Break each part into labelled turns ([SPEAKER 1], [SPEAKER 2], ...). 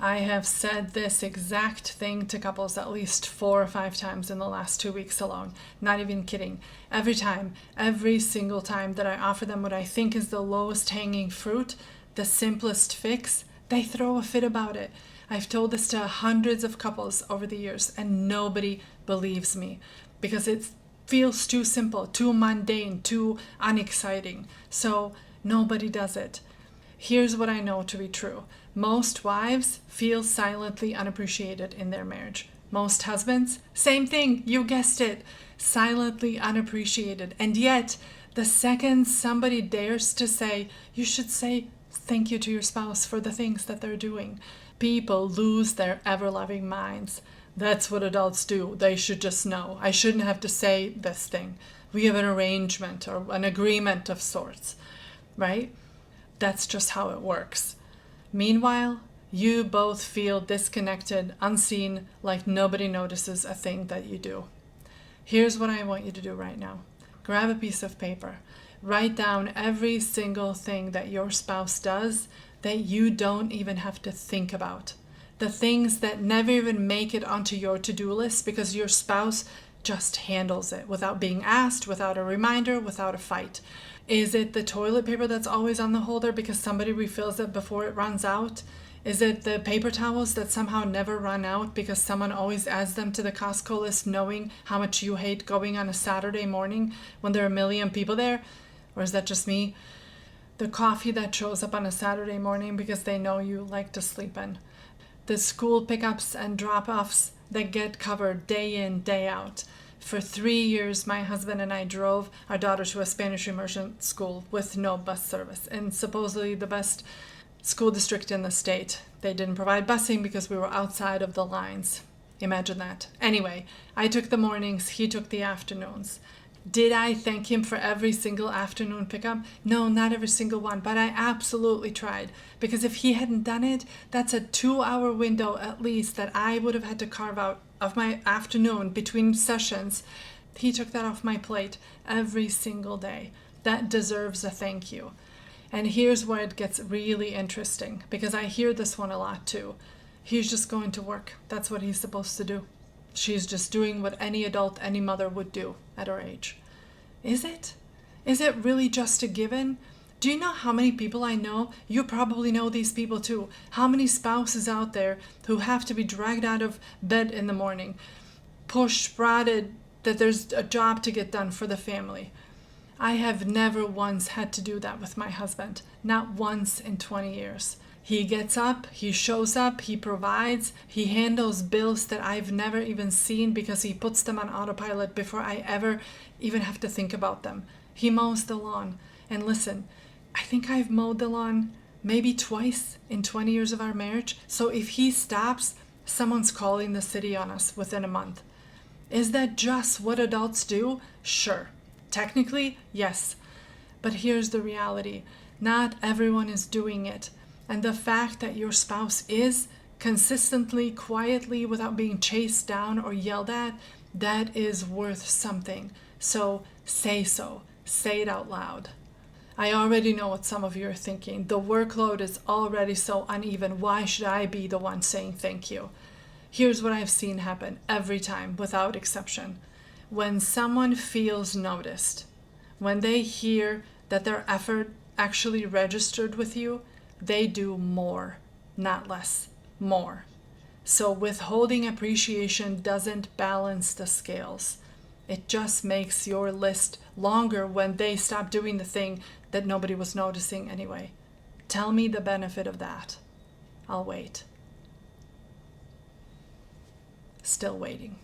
[SPEAKER 1] I have said this exact thing to couples at least 4 or 5 times in the last 2 weeks alone. Not even kidding. Every time, every single time that I offer them what I think is the lowest hanging fruit, the simplest fix, they throw a fit about it. I've told this to hundreds of couples over the years and nobody believes me because it feels too simple, too mundane, too unexciting. So nobody does it. Here's what I know to be true. Most wives feel silently unappreciated in their marriage. Most husbands, same thing, you guessed it, silently unappreciated. And yet, the second somebody dares to say, you should say thank you to your spouse for the things that they're doing, people lose their ever-loving minds. That's what adults do. They should just know. I shouldn't have to say this thing. We have an arrangement or an agreement of sorts, right? That's just how it works. Meanwhile, you both feel disconnected, unseen, like nobody notices a thing that you do. Here's what I want you to do right now. Grab a piece of paper. Write down every single thing that your spouse does that you don't even have to think about. The things that never even make it onto your to-do list because your spouse just handles it without being asked, without a reminder, without a fight. Is it the toilet paper that's always on the holder because somebody refills it before it runs out? Is it the paper towels that somehow never run out because someone always adds them to the Costco list knowing how much you hate going on a Saturday morning when there are a million people there? Or is that just me? The coffee that shows up on a Saturday morning because they know you like to sleep in. The school pickups and drop-offs that get covered day in, day out. For 3 years, my husband and I drove our daughter to a Spanish immersion school with no bus service, and supposedly the best school district in the state. They didn't provide busing because we were outside of the lines. Imagine that. Anyway, I took the mornings, he took the afternoons. Did I thank him for every single afternoon pickup? No, not every single one, but I absolutely tried. Because if he hadn't done it, that's a 2-hour window at least that I would have had to carve out of my afternoon between sessions. He took that off my plate every single day. That deserves a thank you. And here's where it gets really interesting, because I hear this one a lot too. He's just going to work. That's what he's supposed to do. She's just doing what any adult, any mother would do at her age. Is it? Is it really just a given? Do you know how many people I know? You probably know these people too. How many spouses out there who have to be dragged out of bed in the morning, pushed, prodded that there's a job to get done for the family. I have never once had to do that with my husband. Not once in 20 years. He gets up, he shows up, he provides, he handles bills that I've never even seen because he puts them on autopilot before I ever even have to think about them. He mows the lawn. And listen, I think I've mowed the lawn maybe twice in 20 years of our marriage. So if he stops, someone's calling the city on us within a month. Is that just what adults do? Sure. Technically, yes. But here's the reality. Not everyone is doing it. And the fact that your spouse is consistently, quietly, without being chased down or yelled at, that is worth something. So say so. Say it out loud. I already know what some of you are thinking. The workload is already so uneven. Why should I be the one saying thank you? Here's what I've seen happen every time, without exception. When someone feels noticed, when they hear that their effort actually registered with you, they do more, not less, more. So withholding appreciation doesn't balance the scales. It just makes your list longer when they stop doing the thing that nobody was noticing anyway. Tell me the benefit of that. I'll wait. Still waiting.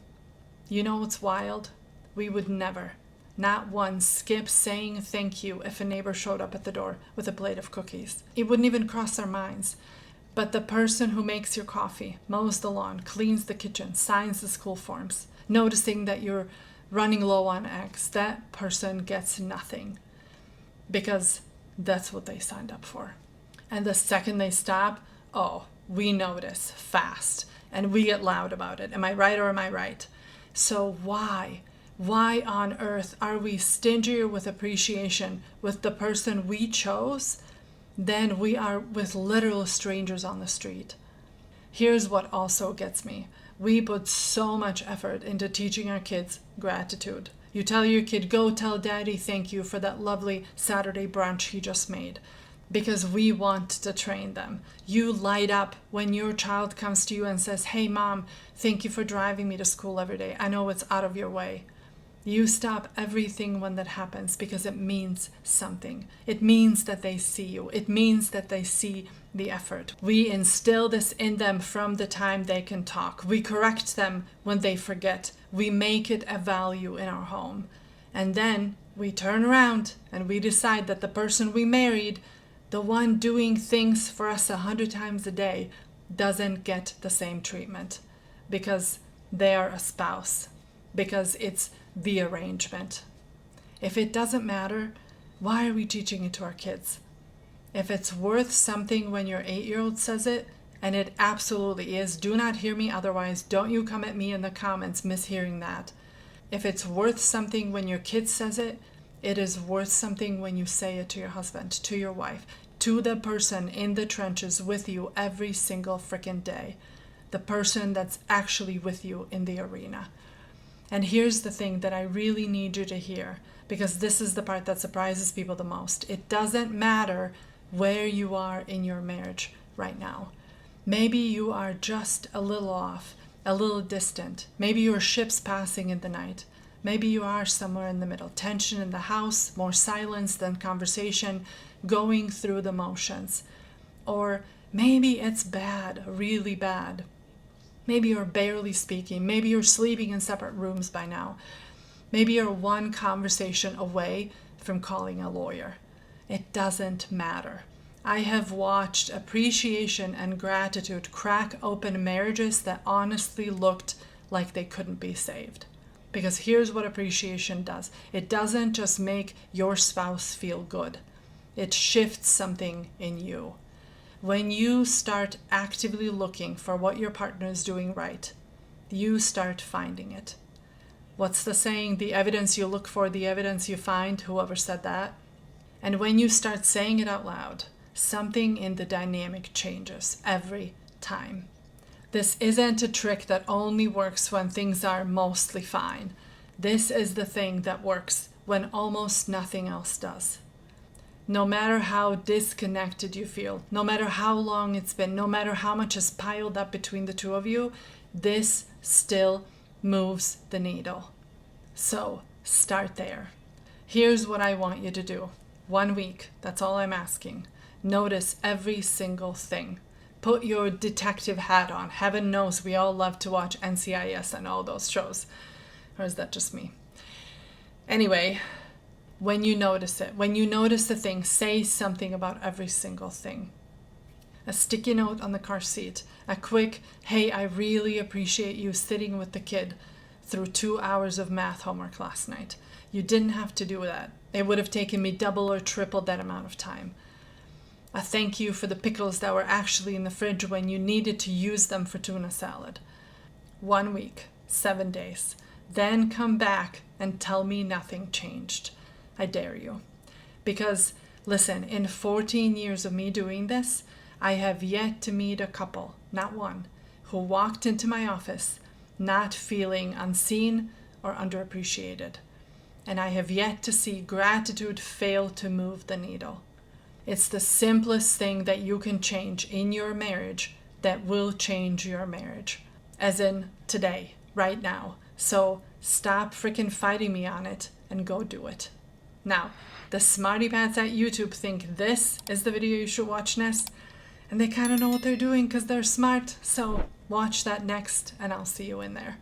[SPEAKER 1] You know what's wild? We would never, not once, skip saying thank you if a neighbor showed up at the door with a plate of cookies. It wouldn't even cross our minds. But the person who makes your coffee, mows the lawn, cleans the kitchen, signs the school forms, noticing that you're running low on eggs, that person gets nothing. Because that's what they signed up for. And the second they stop, oh, we notice fast. And we get loud about it. Am I right or am I right? So why? Why on earth are we stingier with appreciation with the person we chose than we are with literal strangers on the street? Here's what also gets me. We put so much effort into teaching our kids gratitude. You tell your kid, go tell daddy thank you for that lovely Saturday brunch he just made, because we want to train them. You light up when your child comes to you and says, hey mom, thank you for driving me to school every day. I know it's out of your way. You stop everything when that happens because it means something. It means that they see you. It means that they see the effort. We instill this in them from the time they can talk. We correct them when they forget. We make it a value in our home. And then we turn around and we decide that the person we married, the one doing things for us 100 times a day, doesn't get the same treatment because they are a spouse, because it's the arrangement. If it doesn't matter, why are we teaching it to our kids? If it's worth something when your 8-year-old says it, and it absolutely is, do not hear me otherwise. Don't you come at me in the comments mishearing that. If it's worth something when your kid says it, it is worth something when you say it to your husband, to your wife, to the person in the trenches with you every single freaking day, the person that's actually with you in the arena. And here's the thing that I really need you to hear, because this is the part that surprises people the most. It doesn't matter where you are in your marriage right now. Maybe you are just a little off, a little distant. Maybe your ship's passing in the night. Maybe you are somewhere in the middle. Tension in the house, more silence than conversation, going through the motions. Or maybe it's bad, really bad. Maybe you're barely speaking. Maybe you're sleeping in separate rooms by now. Maybe you're one conversation away from calling a lawyer. It doesn't matter. I have watched appreciation and gratitude crack open marriages that honestly looked like they couldn't be saved. Because here's what appreciation does. It doesn't just make your spouse feel good. It shifts something in you. When you start actively looking for what your partner is doing right, you start finding it. What's the saying? The evidence you look for, the evidence you find. Whoever said that? And when you start saying it out loud, something in the dynamic changes every time. This isn't a trick that only works when things are mostly fine. This is the thing that works when almost nothing else does. No matter how disconnected you feel, no matter how long it's been, no matter how much is piled up between the two of you, this still moves the needle. So start there. Here's what I want you to do. 1 week, that's all I'm asking. Notice every single thing. Put your detective hat on. Heaven knows we all love to watch NCIS and all those shows. Or is that just me? Anyway, when you notice it, when you notice the thing, say something about every single thing. A sticky note on the car seat, a quick, hey, I really appreciate you sitting with the kid through 2 hours of math homework last night. You didn't have to do that. It would have taken me double or triple that amount of time. A thank you for the pickles that were actually in the fridge when you needed to use them for tuna salad. 1 week, 7 days. Then come back and tell me nothing changed. I dare you. Because, listen, in 14 years of me doing this, I have yet to meet a couple, not one, who walked into my office not feeling unseen or underappreciated. And I have yet to see gratitude fail to move the needle. It's the simplest thing that you can change in your marriage that will change your marriage. As in today, right now. So stop freaking fighting me on it and go do it. Now, the smarty pants at YouTube think this is the video you should watch next. And they kind of know what they're doing because they're smart. So watch that next and I'll see you in there.